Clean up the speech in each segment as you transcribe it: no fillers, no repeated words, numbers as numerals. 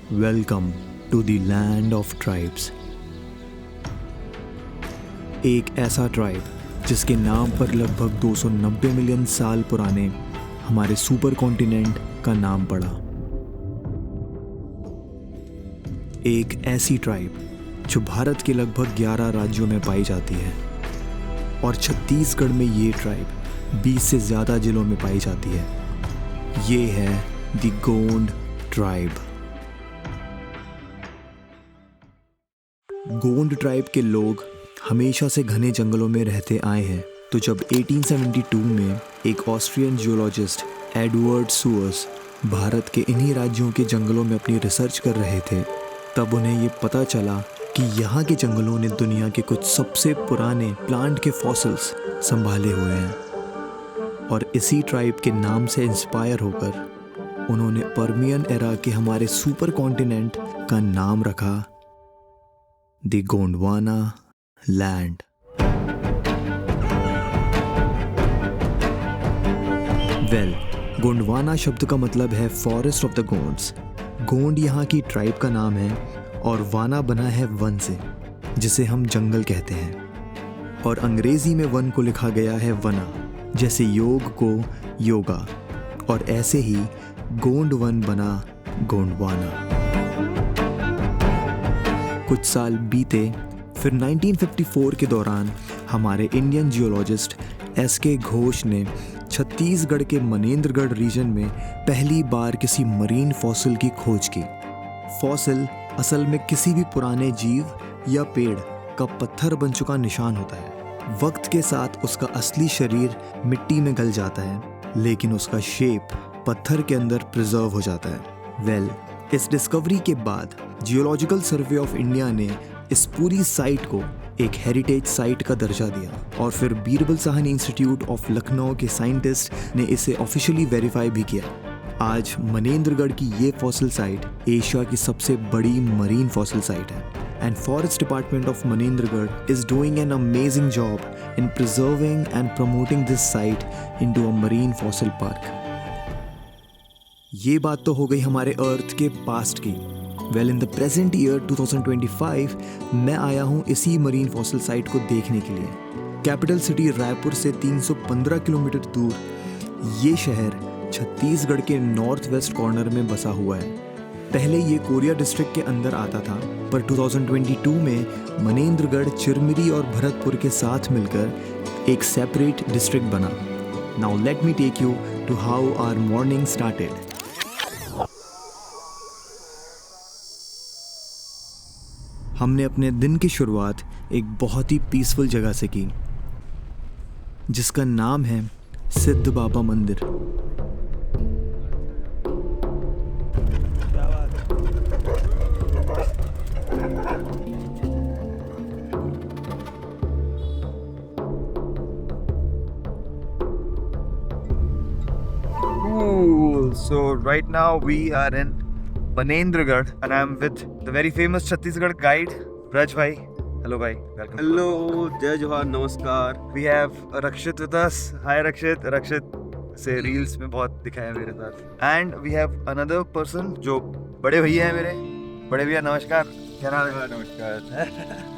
Welcome to the land of tribes. एक ऐसा tribe जिसके नाम पर लगभग 290 मिलियन साल पुराने हमारे सुपर कॉन्टिनेंट का नाम पड़ा। एक ऐसी ट्राइब जो भारत के लगभग 11 राज्यों में पाई जाती है और छत्तीसगढ़ में ये ट्राइब 20 से ज़्यादा जिलों में पाई जाती है। ये है the Gond tribe. Gond tribe के लोग हमेशा से घने जंगलों में रहते आए हैं। तो जब 1872 में एक ऑस्ट्रियन जियोलॉजिस्ट एडवर्ड सुअर्स भारत के इन्हीं राज्यों के जंगलों में अपनी रिसर्च कर रहे थे, तब उन्हें ये पता चला कि यहाँ के जंगलों ने दुनिया के कुछ सबसे पुराने प्लांट के फॉसिल्स संभाले हुए हैं। और इसी ट्राइब के नाम से इंस्पायर होकर उन्होंने पर्मियन एरा के हमारे सुपर कॉन्टिनेंट का नाम रखा द गोंडवाना लैंड। गोंडवाना शब्द का मतलब है forest of the Gonds. Gond यहाँ की ट्राइब का नाम है और वाना बना है वन से, जिसे हम जंगल कहते हैं। और अंग्रेजी में वन को लिखा गया है वना, जैसे योग को योगा, और ऐसे ही गोंड वन बना गोंडवाना। कुछ साल बीते, फिर 1954 के दौरान हमारे इंडियन जियोलॉजिस्ट एस.के. घोष ने छत्तीसगढ़ के मनेंद्रगढ़ रीजन में पहली बार किसी मरीन फॉसिल की खोज की। फॉसिल असल में किसी भी पुराने जीव या पेड़ का पत्थर बन चुका निशान होता है। वक्त के साथ उसका असली शरीर मिट्टी में गल जाता है, लेकिन उसका शेप पत्थर के अंदर प्रिजर्व हो जाता है। इस डिस्कवरी के बाद जियोलॉजिकल सर्वे ऑफ इंडिया ने इस पूरी साइट को एक हेरिटेज साइट का दर्जा दिया, और फिर बीरबल साहनी इंस्टीट्यूट ऑफ लखनऊ के साइंटिस्ट ने इसे ऑफिशियली वेरीफाई भी किया। आज मनेंद्रगढ़ की ये फॉसिल साइट एशिया की सबसे बड़ी मरीन फॉसिल साइट है। And forest department of Manendragarh is doing an amazing job in preserving and promoting this site into a marine fossil park. ये बात तो हो गई हमारे अर्थ के पास्ट की। इन द प्रेजेंट ईयर 2025 मैं आया हूँ इसी मरीन फॉसिल साइट को देखने के लिए। कैपिटल सिटी रायपुर से 315 किलोमीटर दूर ये शहर छत्तीसगढ़ के नॉर्थ वेस्ट कॉर्नर में बसा हुआ है। पहले ये कोरिया डिस्ट्रिक्ट के अंदर आता था, पर 2022 में मनेंद्रगढ़, चिरमिरी और भरतपुर के साथ मिलकर एक सेपरेट डिस्ट्रिक्ट बना। Now let me take you to how our morning started. हमने अपने दिन की शुरुआत एक बहुत ही पीसफुल जगह से की, जिसका नाम है सिद्ध बाबा मंदिर। So right now we are in Manendragarh and I'm with the very famous Chhattisgarh guide Braj bhai. Hello bhai, welcome. Hello, जय जोहार, नमस्कार। We have Rakshit with us. Hi Rakshit. Rakshit से reels में बहुत दिखाया मेरे साथ। And we have another person जो बड़े भैया हैं मेरे। बड़े भैया नमस्कार। क्या नाम है? नमस्कार।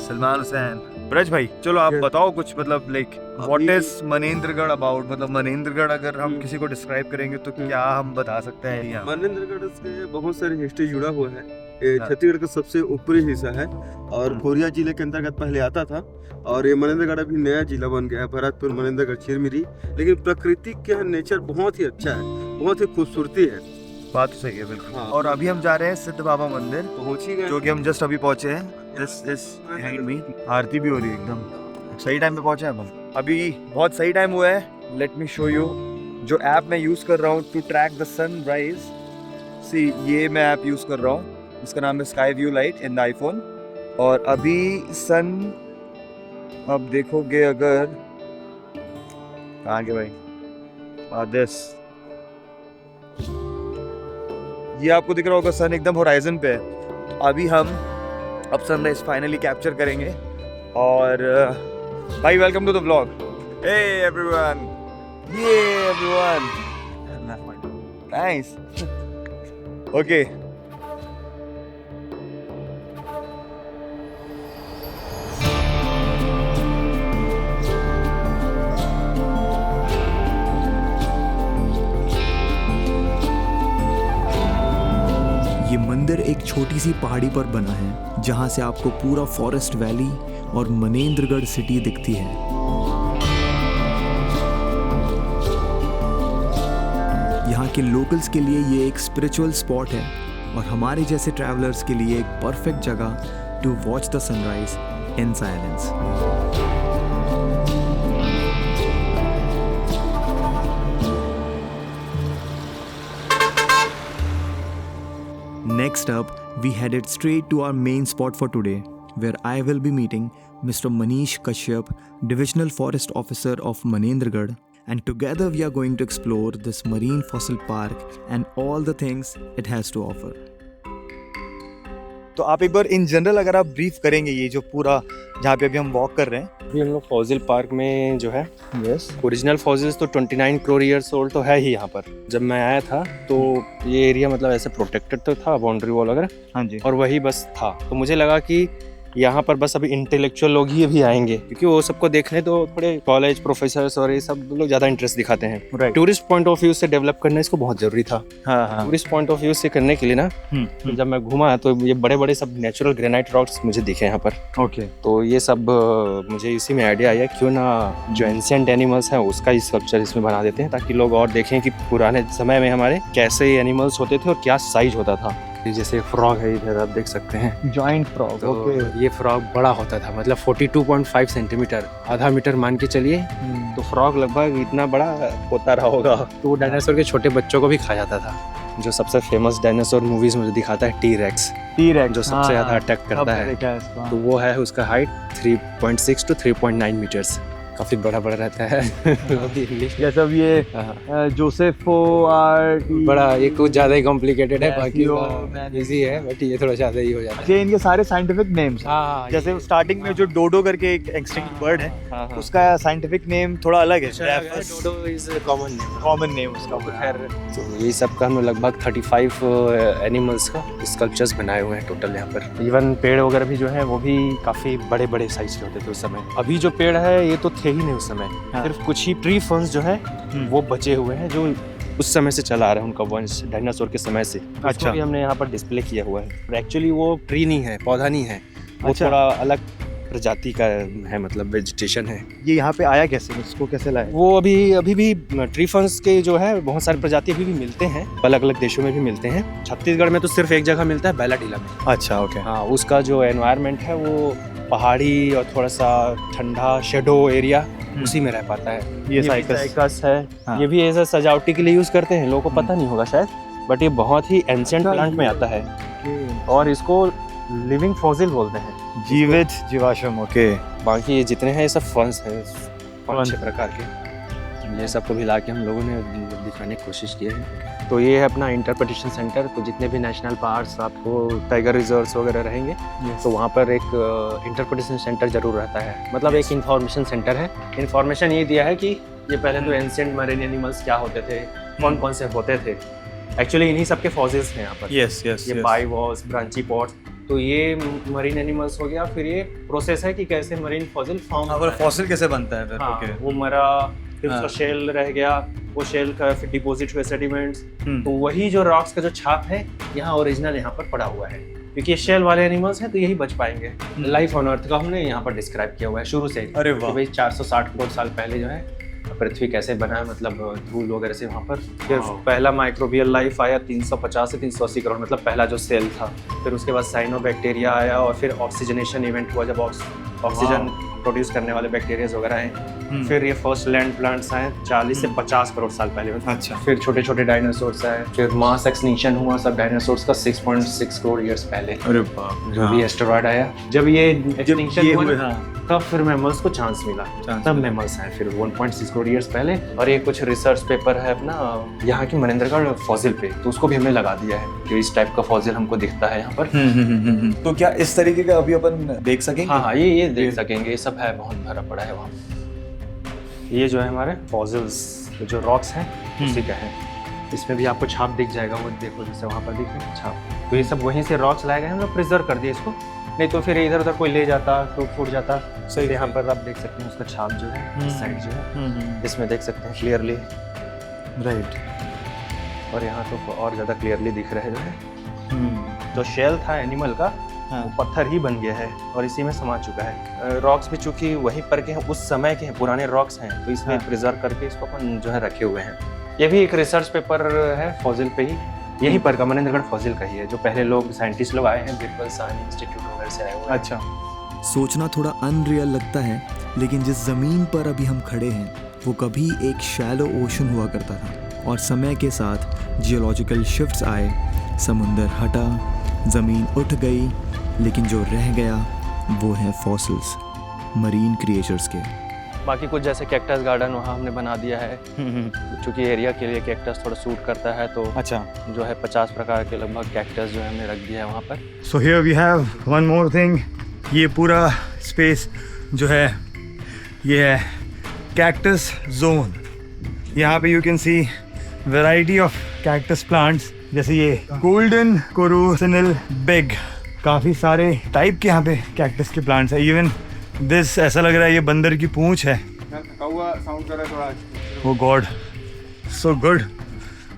सलमान हुसैन। ब्रज भाई चलो आप बताओ कुछ, मतलब like what is Manendragarh about. मतलब मनेंद्रगढ़ अगर हम किसी को डिस्क्राइब करेंगे तो क्या हम बता सकते हैं यहाँ? मनेंद्रगढ़ से बहुत सारी हिस्ट्री जुड़ा हुआ है। ये छत्तीसगढ़ का सबसे ऊपरी हिस्सा है और कोरिया जिले के अंतर्गत पहले आता था, और ये मनेंद्रगढ़ अभी नया जिला बन गया है, भरतपुर, मनेंद्रगढ़, चिरमिरी। लेकिन प्रकृति का नेचर बहुत ही अच्छा है, बहुत ही खूबसूरती है। बात तो सही है बिल्कुल। हाँ। और अभी हम जा रहे हैं सिद्ध बाबा मंदिर, पहुंच ही गए, जो कि हम जस्ट अभी पहुंचे हैं। दिस बिहाइंड मी आरती भी हो रही है, एकदम सही टाइम पे पहुंचे हैं हम। अभी बहुत सही टाइम हुआ है। लेट मी शो यू जो ऐप मैं यूज कर रहा हूँ टू ट्रैक द सनराइज। सी ये मैं ऐप यूज कर रहा हूँ, इसका नाम है sky view light in the iPhone. और अभी सन, अब देखोगे अगर आगे भाई दिस, ये आपको दिख रहा होगा सन एकदम होराइजन पे है। तो अभी हम अब सनराइज फाइनली कैप्चर करेंगे। और भाई welcome to the vlog. Hey everyone, ये एवरीवन, नाइस। ओके मंदिर एक छोटी सी पहाड़ी पर बना है जहाँ से आपको पूरा फॉरेस्ट वैली और मनेंद्रगढ़ सिटी दिखती है। यहाँ के लोकल्स के लिए ये एक स्पिरिचुअल स्पॉट है और हमारे जैसे ट्रैवलर्स के लिए एक परफेक्ट जगह to watch the sunrise in silence. Next up, we headed straight to our main spot for today, where I will be meeting Mr. Manish Kashyap, Divisional Forest Officer of Manendragarh, and together we are going to explore this marine fossil park and all the things it has to offer. तो आप एक बार in general अगर आप brief करेंगे ये जो पूरा जहाँ पे अभी हम वॉक कर रहे हैं। अभी हम लोग फॉसिल पार्क में जो है यस, ओरिजिनल फॉसिल्स तो 29 करोड़ ईयर्स ओल्ड तो है ही यहाँ पर। जब मैं आया था तो ये एरिया मतलब ऐसे प्रोटेक्टेड तो था, बाउंड्री वॉल वगैरह, हाँ जी, और वही बस था। तो मुझे लगा कि यहाँ पर बस अभी इंटेलेक्चुअल लोग ही अभी आएंगे, क्योंकि वो सबको देखने तो थोड़े कॉलेज प्रोफेसर्स और ये सब लोग ज़्यादा इंटरेस्ट दिखाते हैं। Right, tourist point of view से डेवलप करना इसको बहुत ज़रूरी था। हाँ हाँ, टूरिस्ट पॉइंट ऑफ व्यू से करने के लिए ना जब मैं घूमा तो ये बड़े बड़े सब नेचुरल ग्रेनाइट रॉक्स मुझे दिखे यहाँ पर। ओके, तो ये सब मुझे इसी में आइडिया आया, क्यों ना जो एंशिएंट एनिमल्स हैं उसका ही स्कल्पचर इसमें बना देते हैं, ताकि लोग और देखें कि पुराने समय में हमारे कैसे एनिमल्स होते थे और क्या साइज होता था। जैसे फ्रॉग है इधर आप देख सकते हैं, जॉइंट फ्रॉग। तो ओके, ये फ्रॉग बड़ा होता था, मतलब 42.5 सेंटीमीटर, आधा मीटर मान के चलिए। तो फ्रॉग लगभग इतना बड़ा होता रहा होगा। तो वो डायनासोर के छोटे बच्चों को भी खा जाता था। जो सबसे फेमस डायनासोर मूवीज में जो दिखाता है टी-रेक्स, टी-रेक्स जो सबसे ज़्यादा अटैक करता है, तो वो है उसका हाइट 3.6 to 3.9 मीटर्स, काफ़ी बड़ा बड़ा रहता है। इंग्लिश जैसे अब ये जोसेफो बड़ा, ये कुछ ज़्यादा ही कॉम्प्लिकेटेड है, बाकी मैसियो, इजी है, बट ये थोड़ा ज़्यादा ही हो जाता है। ये इनके सारे साइंटिफिक नेम्स। हाँ, जैसे स्टार्टिंग में जो डोडो करके एक एक्सटिंक्ट बर्ड है, हाँ, उसका साइंटिफिक नेम थोड़ा अलग है, dodo is common name. Common name उसका। खैर, तो ये सब का हम लगभग 35 एनिमल्स का स्कल्पचर्स बनाए हुए हैं टोटल यहाँ पर। इवन पेड़ वगैरह भी जो है वो भी काफ़ी बड़े बड़े साइज के होते थे उस समय। अभी जो पेड़ है ये तो थे ही नहीं उस समय, सिर्फ कुछ ही ट्री फर्न्स जो है वो बचे हुए हैं, जो उस समय से चला आ रहा है, उनका वंश डायनासोर के समय से। अच्छा, भी हमने यहाँ पर डिस्प्ले किया हुआ है। एक्चुअली वो ट्री नहीं है, पौधा नहीं है, वो अच्छा, थोड़ा अलग प्रजाति का है, मतलब वेजिटेशन है। ये यहाँ पे आया कैसे, इसको कैसे लाया? वो अभी भी ट्री फर्न्स के जो है बहुत सारे प्रजाति अभी भी मिलते हैं, अलग अलग देशों में भी मिलते हैं। छत्तीसगढ़ में तो सिर्फ एक जगह मिलता है, बैलाडीला में। अच्छा, ओके। हाँ, उसका जो एनवायरनमेंट है वो पहाड़ी और थोड़ा सा ठंडा शेडो एरिया, उसी में रह पाता है। ये साइकस है। हाँ। ये भी ऐसा सजावटी के लिए यूज करते हैं, लोगों को पता नहीं होगा शायद, बट ये बहुत ही एंशिएंट प्लांट में आता है और इसको लिविंग फॉसिल बोलते हैं, जीवित जीवाश्म। ओके, बाकी ये जितने हैं ये सब फंस हैं, 5-6 प्रकार के। ये सब को भी ला के हम लोगों ने दिखाने की कोशिश की है। तो ये है अपना इंटरप्रिटेशन सेंटर। तो जितने भी नेशनल पार्क्स, आपको टाइगर रिजर्व्स वगैरह रहेंगे, तो वहाँ पर एक इंटरप्रिटेशन सेंटर जरूर रहता है, मतलब एक इंफॉर्मेशन सेंटर है। इंफॉर्मेशन ये दिया है कि ये पहले तो एंशिएंट मरीन एनिमल्स क्या होते थे, कौन कौन से होते थे। एक्चुअली इन्हीं सब के फॉसिल्स हैं यहाँ पर। यस यस, ये बाइवॉल्स, ब्रांचीपॉड्स, तो ये मरीन एनिमल्स हो गया। फिर ये प्रोसेस है कि कैसे मरीन फॉसिल फॉर्म होता है। फॉसिल कैसे बनता है फिर? हाँ, ओके, वो मरा, फिर उसका शेल रह गया, वो शेल का फिर डिपॉजिट हुए सेडिमेंट्स, तो वही जो रॉक्स का जो छाप है यहाँ ओरिजिनल यहाँ पर पड़ा हुआ है, क्योंकि ये शेल वाले एनिमल्स हैं तो यही बच पाएंगे। लाइफ ऑन अर्थ का हमने यहाँ पर डिस्क्राइब किया हुआ है शुरू से। अरे वाह, भाई 460 करोड़ साल पहले जो है पृथ्वी कैसे बना है, मतलब धूल वगैरह से वहाँ पर। फिर पहला माइक्रोबियल लाइफ आया 350 से 380 करोड़, मतलब पहला जो सेल था। फिर उसके बाद साइनोबैक्टीरिया आया और फिर ऑक्सीजनेशन इवेंट हुआ, जब ऑक्सीजन प्रोड्यूस करने वाले बैक्टीरियाज वगैरह आए। फिर ये फर्स्ट लैंड प्लांट्स आए 40 से 50 करोड़ साल पहले। अच्छा, फिर छोटे छोटे डायनासोर्स आए। फिर मास एक्सटिंक्शन हुआ सब डायनासोर्स का 6.6 करोड़ ईयर्स पहले। अरे बाप, जो भी एस्टेरॉयड आया, जब ये एक्सटिंक्शन हुआ हाँ, तब फिर मैमल्स को चांस मिला, तब मैमल्स आए फिर 1.6 करोड़ ईयर्स पहले। और ये कुछ रिसर्च पेपर है अपना यहाँ की मनेंद्रगढ़ फॉसिल पे, तो उसको भी हमने लगा दिया है कि इस टाइप का फॉसिल हमको दिखता है यहाँ पर। तो क्या इस तरीके का अभी अपन देख सकेंगे? हाँ, ये देख सकेंगे, ये सब है, बहुत भरा पड़ा है वहाँ। ये जो है हमारे फॉसिल्स जो रॉक्स हैं उसी का है। इसमें भी आपको छाप दिख जाएगा, वो देखो जैसे वहाँ पर दिखे छाप। तो ये सब वहीं से रॉक्स लाए गए, हम लोग प्रिजर्व कर दिए इसको, नहीं तो फिर इधर उधर कोई ले जाता तो फूट जाता। सही, यहाँ पर आप देख सकते हैं उसका छाप जो है, साइड जो है, इसमें देख सकते हैं क्लियरली। राइट, और यहाँ तो और ज़्यादा क्लियरली दिख रहा है जो है। जो शेल था एनिमल का हाँ। वो पत्थर ही बन गया है और इसी में समा चुका है। रॉक्स भी चूंकि वहीं पर के हैं, उस समय के हैं, पुराने रॉक्स हैं, तो इसमें हाँ। प्रिजर्व करके इसको अपन जो है रखे हुए हैं। ये भी एक रिसर्च पेपर है फॉसिल पे ही, यहीं पर का मनेंद्रगढ़ फॉसिल का ही है, जो पहले लोग साइंटिस्ट लोग आए हैं बिरबल साहनी इंस्टीट्यूट वगैरह से आए हुए हैं। अच्छा, सोचना थोड़ा अनरियल लगता है, लेकिन जिस ज़मीन पर अभी हम खड़े हैं वो कभी एक शैलो ओशन हुआ करता था और समय के साथ जियोलॉजिकल शिफ्ट्स आए, समुंदर हटा, ज़मीन उठ गई, लेकिन जो रह गया वो है फॉसिल्स, मरीन क्रिएचर्स के। बाकी कुछ जैसे कैक्टस गार्डन वहाँ हमने बना दिया है, क्योंकि एरिया के लिए कैक्टस थोड़ा सूट करता है, तो अच्छा, जो है 50 प्रकार के लगभग कैक्टस जो है हमने रख दिया है वहाँ पर। So here we have one more thing, ये पूरा स्पेस जो है ये है कैक्टस जोन। यहाँ पे you can see variety of cactus plants, जैसे ये गोल्डन कोरोसिनल बेग, काफ़ी सारे टाइप के यहाँ पे कैक्टस के प्लांट्स है। इवन दिस, ऐसा लग रहा है ये बंदर की पूंछ है। साउंड कर रहा है थोड़ा। ओ गॉड, सो गुड।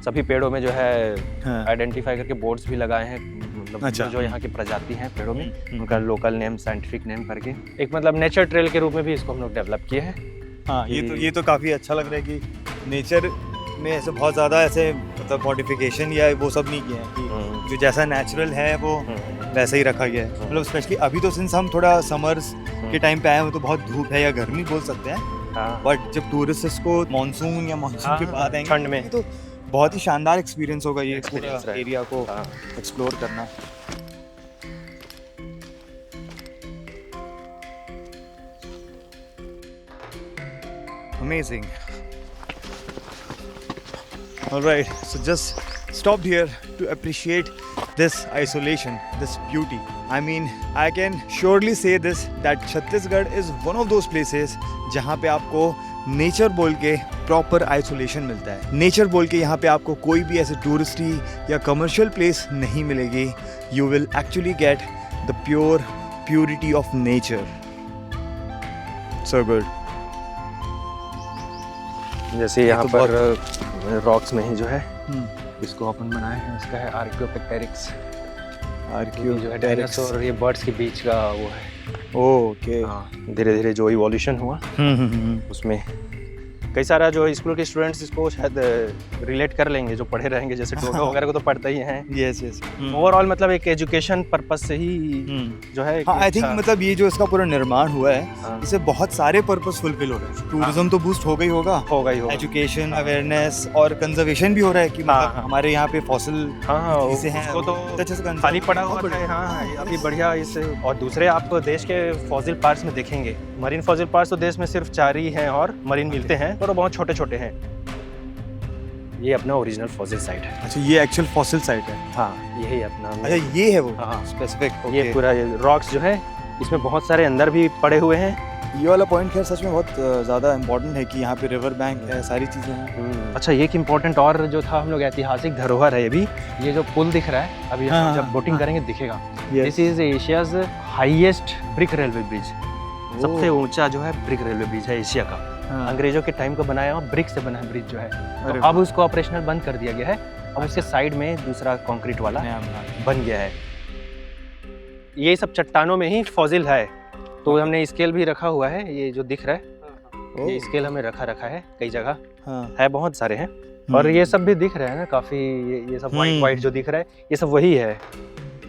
सभी पेड़ों में जो है हाँ। आइडेंटिफाई करके बोर्ड्स भी लगाए हैं, मतलब अच्छा। जो यहाँ की प्रजाति हैं पेड़ों में, उनका लोकल नेम, साइंटिफिक नेम करके एक मतलब नेचर ट्रेल के रूप में भी इसको हम लोग डेवलप किए हैं। हाँ, ये तो काफ़ी अच्छा लग रहा है कि नेचर में ऐसे बहुत ज़्यादा ऐसे मतलब मॉडिफिकेशन या वो सब नहीं किया है, कि जो जैसा नेचुरल है वो वैसा ही रखा गया है। मतलब स्पेशली अभी तो सिंस हम थोड़ा समर्स के टाइम पे आए हैं तो बहुत धूप है या गर्मी बोल सकते हैं, हाँ। बट जब टूरिस्ट को मानसून या मानसून के बाद आएंगे ठंड में तो बहुत ही शानदार एक्सपीरियंस होगा ये Experience पूरा रहेगा। एरिया को हाँ। एक्सप्लोर करना। Amazing. All right, so just stopped here to appreciate this isolation, this beauty. I mean, I can surely say this that Chhattisgarh is one of those places जहाँ पे आपको नेचर बोल के प्रॉपर आइसोलेशन मिलता है। Nature बोल के यहाँ पे आपको कोई भी ऐसे टूरिस्टी या कमर्शियल प्लेस नहीं मिलेगी। You will actually get the purity of nature. So good. जैसे यहाँ तो पर रॉक्स में ही जो है इसको अपन बनाए हैं, इसका है आर्कियोपेटेरिक्स, जो है डायनासोर और ये बर्ड्स के बीच का वो है। ओके। हाँ, धीरे धीरे जो इवोल्यूशन हुआ उसमें कई सारा जो स्कूल के स्टूडेंट्स इसको शायद रिलेट कर लेंगे, जो पढ़े रहेंगे, जैसे टोटो वगैरह को तो पढ़ते ही हैं। Yes yes. ओवरऑल मतलब एक एजुकेशन पर्पस से ही जो है हाँ, आई थिंक मतलब ये जो इसका पूरा निर्माण हुआ है हाँ। इससे बहुत सारे पर्पस फुलफिल हो रहे हैं। टूरिज्म तो बूस्ट हो गई होगा, होगा। एजुकेशन, अवेयरनेस और कंजर्वेशन भी हो रहा है कि मतलब हाँ। हमारे यहाँ पे फॉसिल हाँ, चीजें हैं, उसको तो अच्छे से conserve- खाली पड़ा हुआ बहुत है। बढ़िया। हाँ, ये अभी बढ़िया इसे। और दूसरे आप देश के फॉसिल पार्क्स में देखेंगे, मरीन फॉसिल पार्क्स तो देश में सिर्फ 4 ही हैं और मरीन मिलते हैं, पर वो बहुत छोटे छोटे हैं। ये अपना ओरिजिनल फॉसिल साइट है। अच्छा, ये एक्चुअल फॉसिल साइट है। हाँ, यही अपना। अच्छा, ये है वो हाँ। स्पेसिफिक। ये पूरा रॉक्स जो है इसमें बहुत सारे अंदर भी पड़े हुए हैं। ये वाला पॉइंट खैर सच में बहुत ज़्यादा इम्पोर्टेंट है कि यहाँ पे रिवर बैंक है, सारी चीज़ें हैं। अच्छा, ये एक इम्पोर्टेंट और जो था हम लोग ऐतिहासिक धरोहर है ये भी। ये जो पुल दिख रहा है अभी हाँ, जब बोटिंग हाँ। करेंगे दिखेगा। Yes. This is Asia's highest brick railway bridge. सबसे ऊंचा जो है ब्रिक रेलवे ब्रिज है एशिया का। हाँ। अंग्रेजों के टाइम का बनाया हुआ ब्रिक से बना ब्रिज जो है, अरे तो अब उसको ऑपरेशनल बंद कर दिया गया है। अब उसके साइड में दूसरा कंक्रीट वाला नया बना है। बन गया है। ये सब चट्टानों में ही फॉसिल है, तो हमने स्केल भी रखा हुआ है। ये जो दिख रहा है ये स्केल हमें रखा है कई जगह हाँ। है, बहुत सारे हैं। और ये सब भी दिख रहा है ना काफी, ये सब वाइट वाइट जो दिख रहा है ये सब वही है।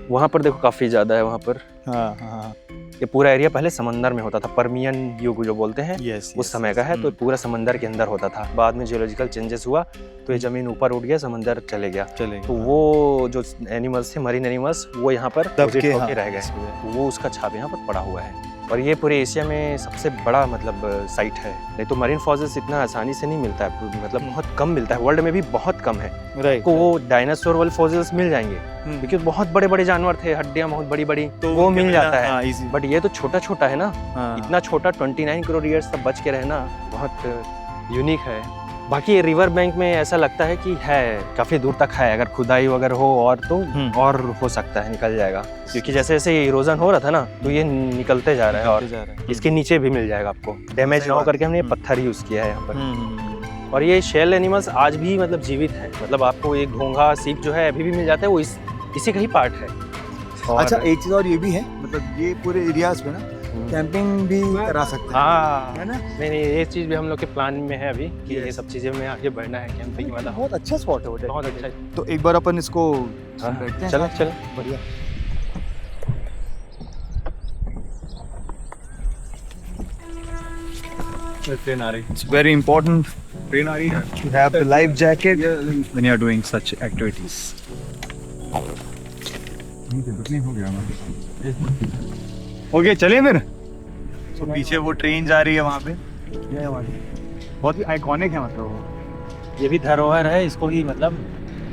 वहाँ पर देखो काफी ज्यादा है वहाँ पर। हाँ हाँ। ये पूरा एरिया पहले समंदर में होता था, पर्मियन युग जो बोलते हैं यस, उस समय का है, तो पूरा समंदर के अंदर होता था। बाद में जियोलॉजिकल चेंजेस हुआ तो ये जमीन ऊपर उठ गया, समंदर चले गया। तो वो जो एनिमल्स थे, मरीन एनिमल्स, वो यहाँ पर दबके होके रह गए, तो वो उसका छाप यहाँ पर पड़ा हुआ है। और ये पूरे एशिया में सबसे बड़ा मतलब साइट है। नहीं तो मरीन फॉसिल्स इतना आसानी से नहीं मिलता है, मतलब बहुत कम मिलता है, वर्ल्ड में भी बहुत कम है। राइट। तो वो डायनासोर वाले फॉसिल्स मिल जाएंगे क्योंकि बहुत बड़े बड़े जानवर थे, हड्डियां बहुत बड़ी बड़ी, तो वो मिल जाता है। बट ये तो छोटा छोटा है ना, इतना छोटा 29 करोड़ ईयर्स तक बच के रहना बहुत यूनिक है। बाकी ये रिवर बैंक में ऐसा लगता है कि है काफ़ी दूर तक है, अगर खुदाई वगैरह हो और तो और हो सकता है निकल जाएगा, क्योंकि जैसे जैसे इरोजन हो रहा था ना तो ये निकलते जा रहा है और इसके नीचे भी मिल जाएगा आपको। डैमेज ना हो करके हमने पत्थर यूज़ किया है यहाँ पर। और ये शेल एनिमल्स आज भी मतलब जीवित हैं, मतलब आपको एक घोंघा, सीप जो है अभी भी मिल जाता है, वो इसी का ही पार्ट है। और- अच्छा एक चीज और ये भी है, मतलब ये पूरे एरियाज पे ना कैंपिंग भी करा सकते हैं, हाँ है ना? नहीं ये चीज़ भी हम लोग के प्लान में है अभी कि ये सब चीज़ें में आगे बढ़ना है कैंपिंग वाला। बहुत अच्छा स्पॉट है वो, बहुत अच्छा है। तो एक बार अपन इसको हाँ, बैठते हैं। चलो चलो बढ़िया। ट्रेन आ रही It's very important ट्रेन आ रही है to have the life jacket when you are doing such activities. हो गया ओके चलिए फिर। तो पीछे वो ट्रेन जा रही है वहाँ पे, बहुत ही आइकॉनिक है, मतलब वो। ये भी धरोहर है, इसको ही मतलब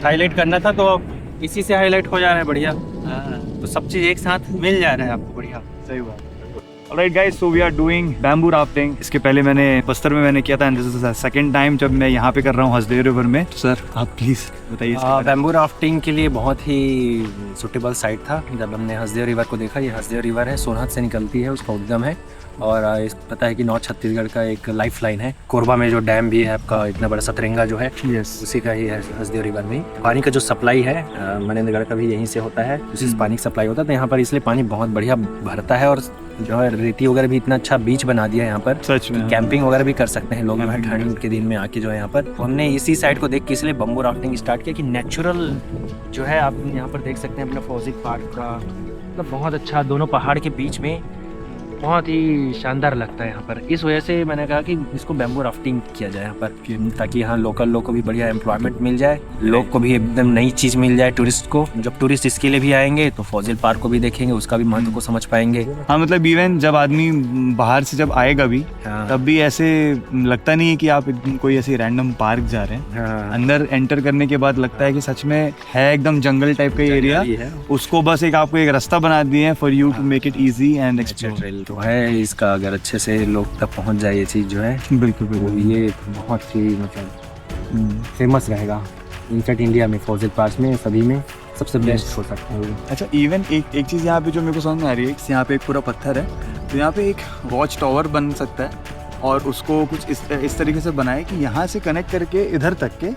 हाईलाइट करना था तो इसी से हाईलाइट हो जा रहा है बढ़िया। तो सब चीज़ एक साथ मिल जा रहा है आपको बढ़िया। सही बात। Alright guys, so we are doing bamboo rafting. इसके पहले मैंने बस्तर में मैंने किया था, and this is the second time जब मैं यहाँ पे कर रहा हूँ हसदेव रिवर में। तो सर आप प्लीज बताइए इसके बारे में। बैम्बू राफ्टिंग के लिए बहुत ही सुटेबल साइट था। जब हमने हसदेव रिवर को देखा, ये हसदेव रिवर है, सोनहत से निकलती है, उसका उद्गम है और पता है कि नॉर्थ छत्तीसगढ़ का एक लाइफ लाइन है। कोरबा में जो डैम भी है आपका, इतना बड़ा सतरंगा जो है, Yes. उसी का ही है हसदेव रिवर में। पानी का जो सप्लाई है मनेंद्रगढ़ का भी यहीं से होता है, उसी से पानी की सप्लाई होता है। तो यहाँ पर इसलिए पानी बहुत बढ़िया भरता है और जो है रेती वगैरह भी इतना अच्छा बीच बना दिया है यहाँ पर, सच में कैंपिंग वगैरह भी कर सकते हैं लोग जो है ठंड के दिन में आके जो है यहाँ पर। तो हमने इसी साइड को देख के इसलिए बम्बू राफ्टिंग स्टार्ट किया कि नेचुरल जो है आप यहाँ पर देख सकते हैं अपना फौजिक पार्क का, मतलब बहुत अच्छा दोनों पहाड़ के बीच में बहुत ही शानदार लगता है यहाँ पर। इस वजह से मैंने कहा कि इसको बैम्बू राफ्टिंग किया जाए यहाँ पर, ताकि यहाँ लोकल लोग को भी बढ़िया एम्प्लॉयमेंट मिल जाए, लोग को भी एकदम नई चीज़ मिल जाए टूरिस्ट को। जब टूरिस्ट इसके लिए भी आएंगे तो फौजिल पार्क को भी देखेंगे, उसका भी महत्व को समझ पाएंगे। हाँ, मतलब इवन जब आदमी बाहर से जब आएगा भी, हाँ। तब भी ऐसे लगता नहीं है कि आप एकदम कोई ऐसे रैंडम पार्क जा रहे हैं। हाँ। अंदर एंटर करने के बाद लगता है कि सच में है एकदम जंगल टाइप का एरिया, है। उसको बस एक आपको एक रास्ता बना दिए हैं for you to make it easy and explore. Trail तो है इसका, अगर अच्छे से लोग तक पहुंच जाए ये चीज़ जो है, बिल्कुल तो बिल्कुल। ये बहुत ही मतलब फेमस रहेगा। इनफैक्ट इंडिया में फौजिल पार्क में सभी में सबसे बेस्ट हो सकता है। अच्छा, इवन एक चीज़ यहाँ पे जो मेरे को समझ में आ रही है, यहाँ पे एक पूरा पत्थर है, तो यहाँ पे एक वॉच टावर बन सकता है और उसको कुछ इस तरीके से बनाए कि यहाँ से कनेक्ट करके इधर तक के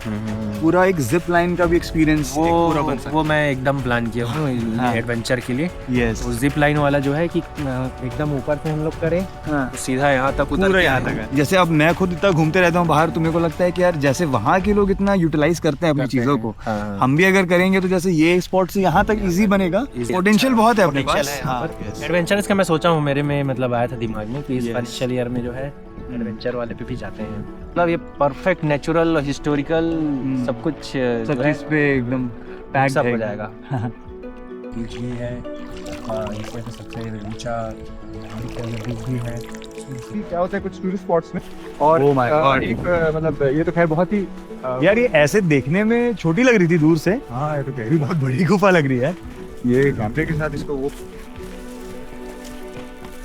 पूरा एक जिप लाइन का भी एक्सपीरियंस पूरा बन सकता वो मैं एकदम प्लान किया हूँ हाँ। एडवेंचर के लिए। है। यस, वो जिप लाइन वाला जो है कि एकदम ऊपर से हम लोग करें हाँ, तो सीधा यहाँ तक उतर पूरा के यहाँ आए। तक है। जैसे अब मैं खुद इतना घूमते रहता हूँ बाहर, तो मेरे को लगता है कि यार जैसे वहाँ के लोग इतना यूटिलाइज करते हैं अपनी करते चीज़ों हैं। को, हाँ। हम भी अगर करेंगे तो जैसे ये स्पॉट से यहाँ तक इजी बनेगा। Easy, पोटेंशियल बहुत है अपने Potential पास। है यहाँ हाँ, पर। yes. एडवेंचर्स का मैं सोचा हूँ, मेरे में मतलब आया था दिमाग में कि इस Yes. फाइनेंशियल ईयर में जो है एडवेंचर वाले पे भी जाते हैं। मतलब ये परफेक्ट नेचुरल हिस्टोरिकल सब कुछ सब जो है चीज़ पे एकदम पैक सब हो जाएगा। ये है ये तो सबसे ऊंचा भी है। क्या होता है कुछ टूरिस्ट स्पॉट्स में, और Oh my God. एक मतलब ये तो खैर बहुत ही यार ये ऐसे देखने में छोटी लग रही थी दूर से, हाँ ये तो कह ये बहुत बड़ी गुफा लग रही है। ये कैमरे के साथ इसको वो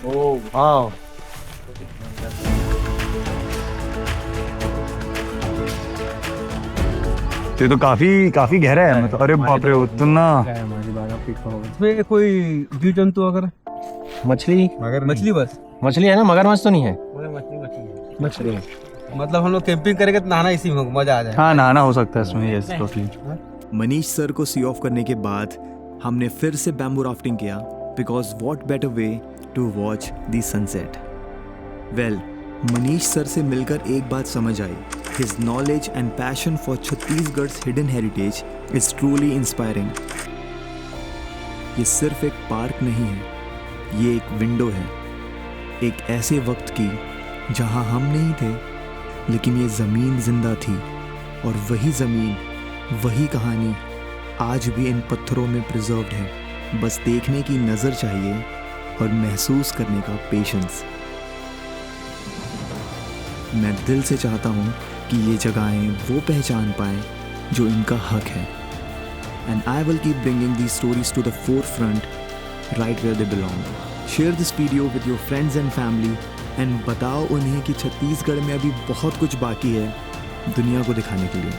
ओह वाह, ये तो काफी गहरा है, मतलब अरे बाप रे उतना। इसमें कोई जीव जंतु अगर मछली मछली बस मछली है ना, मगरमच्छ तो नहीं है। मछली मतलब हम लोग कैंपिंग करेंगे तो नहाना इसी में मजा आ जाए। हाँ, नहाना हो सकता है इसमें, यस टोटली। मनीष सर को सी ऑफ करने के बाद हमने फिर से बैम्बू राफ्टिंग किया, because what better way to watch the sunset. Well, Manish sir से मिलकर एक बात समझ आई, his knowledge and passion for Chhattisgarh hidden heritage is truly inspiring. ये सिर्फ एक पार्क नहीं है, ये एक विंडो है, एक ऐसे वक्त की जहां हम नहीं थे, लेकिन ये ज़मीन जिंदा थी, और वही ज़मीन, वही कहानी आज भी इन पत्थरों में प्रिजर्व्ड है। बस देखने की नज़र चाहिए और महसूस करने का पेशेंस। मैं दिल से चाहता हूँ कि ये जगहें वो पहचान पाएं जो इनका हक है। And I will keep bringing these stories to the forefront right where they belong. Share this video with your friends and family and बताओ उन्हें कि छत्तीसगढ़ में अभी बहुत कुछ बाकी है दुनिया को दिखाने के लिए।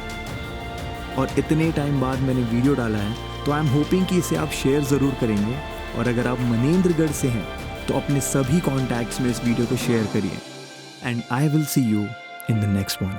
और इतने टाइम बाद मैंने वीडियो डाला है, तो आई एम होपिंग कि इसे आप शेयर ज़रूर करेंगे, और अगर आप मनेंद्रगढ़ से हैं तो अपने सभी कॉन्टैक्ट्स में इस वीडियो को शेयर करिए। And I will see you in the next one.